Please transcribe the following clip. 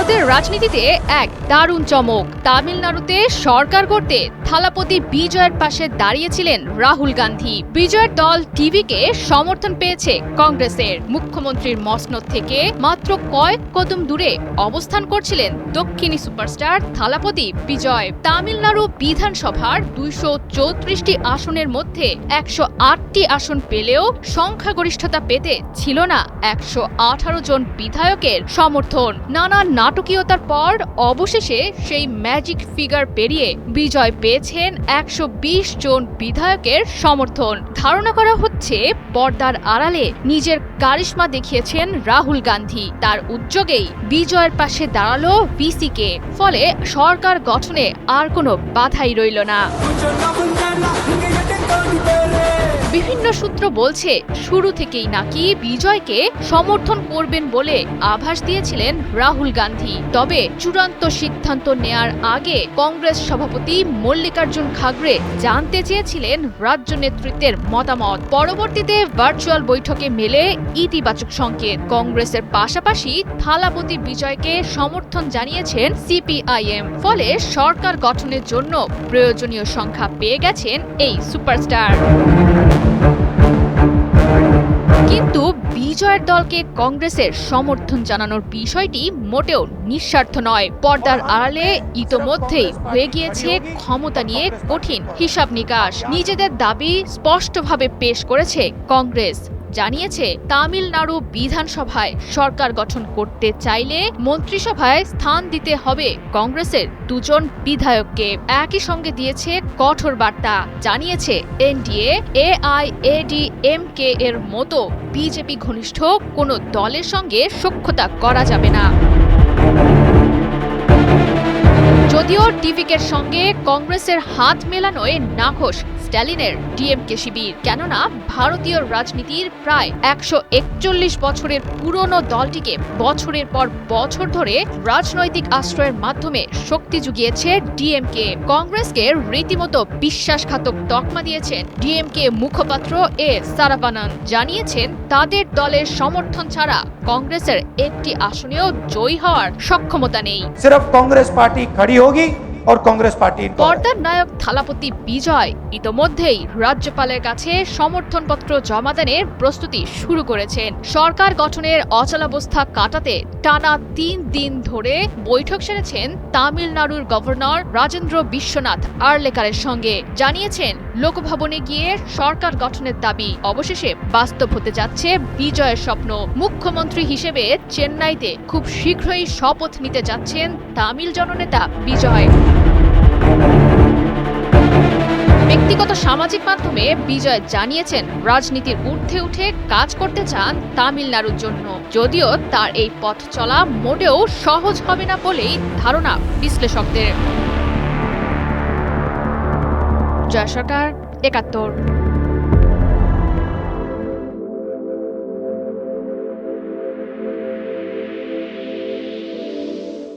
ভারতের রাজনীতিতে এক দারুণ চমক। তামিলনাড়ুতে সরকার গড়তে থালাপতি বিজয়ের পাশে দাঁড়িয়েছিলেন রাহুল গান্ধী। বিজয়ের দল টিভিকে সমর্থন পেয়েছে কংগ্রেসের। মুখ্যমন্ত্রীর মসনদ থেকে মাত্র কয়েক কদম দূরে অবস্থান করছিলেন দক্ষিণী সুপারস্টার থালাপতি বিজয়। তামিলনাড়ু বিধানসভার 234টি আসনের মধ্যে 108টি আসন পেলেও সংখ্যাগরিষ্ঠতা পেতে ছিল না 118 জন বিধায়কের সমর্থন। নানা নাটকীয়তার পর অবশেষে সেই ম্যাজিক ফিগার পেরিয়ে বিজয় পেয়েছেন 120 জন বিধায়কের সমর্থন। ধারণা করা হচ্ছে পর্দার আড়ালে নিজের কারিশমা দেখিয়েছেন রাহুল গান্ধী। তার উদ্যোগেই বিজয়ের পাশে দাঁড়ালো ভিসিকে। ফলে সরকার গঠনে আর কোনো বাধাই রইল না। বিভিন্ন সূত্র বলছে শুরু থেকেই নাকি বিজয়কে সমর্থন করবেন বলে আভাস দিয়েছিলেন রাহুল গান্ধী। তবে চূড়ান্ত সিদ্ধান্ত নেয়ার আগে কংগ্রেস সভাপতি মল্লিকার্জুন খাড়গে জানতে চেয়েছিলেন রাজ্য নেতৃত্বের মতামত। পরবর্তীতে ভার্চুয়াল বৈঠকে মেলে ইতিবাচক সংকেত। কংগ্রেসের পাশাপাশি থালাপতি বিজয়কে সমর্থন জানিয়েছেন সিপিআইএম। ফলে সরকার গঠনের জন্য প্রয়োজনীয় সংখ্যা পেয়ে গেছেন এই সুপারস্টার। কিন্তু বিজয়ের দলকে কংগ্রেসের সমর্থন জানানোর বিষয়টি মোটেও নিঃস্বার্থ নয়। পর্দার আড়ালে ইতোমধ্যেই হয়ে গিয়েছে ক্ষমতা নিয়ে কঠিন হিসাব নিকাশ। নিজেদের দাবি স্পষ্টভাবে পেশ করেছে কংগ্রেস। জানিয়েছে তামিলনাড়ু বিধানসভায় সরকার গঠন করতে চাইলে মন্ত্রিসভায় স্থান দিতে হবে কংগ্রেসের 2 জন বিধায়ককে। একই সঙ্গে দিয়েছে কঠোর বার্তা। জানিয়েছে এনডিএ, এআইএডিএমকে এর মতো বিজেপি ঘনিষ্ঠ কোনো দলের সঙ্গে সখ্যতা করা যাবে না। যদিও টিভিকের সঙ্গে কংগ্রেসের হাত মেলানোয় নাখোশ স্ট্যালিনের ডিএমকে শিবির। কেননা ভারতীয় রাজনীতির প্রায় 141 বছরের পুরনো দলটিকে বছরের পর বছর ধরে রাজনৈতিক আশ্রয়ের মাধ্যমে শক্তি জুগিয়েছে ডিএমকে। কংগ্রেসকে রীতিমতো বিশ্বাসঘাতক তকমা দিয়েছেন ডিএমকে মুখপাত্র এ সারাভানন। জানিয়েছেন তাদের দলের সমর্থন ছাড়া কংগ্রেসের একটি আসনেও জয়ী হওয়ার সক্ষমতা নেই। সির্ফ কংগ্রেস পার্টি খড়ি হোগি और कांग्रेस पार्टी। পর্দার নায়ক থালাপতি বিজয় ইতোমধ্যেই রাজ্যপালের কাছে সমর্থনপত্র জমা দানের প্রস্তুতি শুরু করেছেন। সরকার গঠনের অচলাবস্থা কাটাতে টানা 3 দিন ধরে বৈঠক সেরেছেন তামিলনাড়ুর গভর্নর রাজেন্দ্র বিশ্বনাথ আর্লেকারের সঙ্গে। জানিয়েছেন লোকভবনে গিয়ে সরকার গঠনের দাবি অবশেষে বাস্তব হতে যাচ্ছে বিজয়ের স্বপ্ন। মুখ্যমন্ত্রী হিসেবে চেন্নাইতে খুব শীঘ্রই শপথ নিতে যাচ্ছেন তামিল জননেতা বিজয়। ব্যক্তিগত সামাজিক মাধ্যমে বিজয় জানিয়েছেন রাজনীতির ঊর্ধ্বে উঠে কাজ করতে চান তামিলনাড়ুর জন্য। যদিও তার এই পথ চলা মোটেও সহজ হবে না বলেই ধারণা বিশ্লেষকদের। জয় সরকার, ৭১।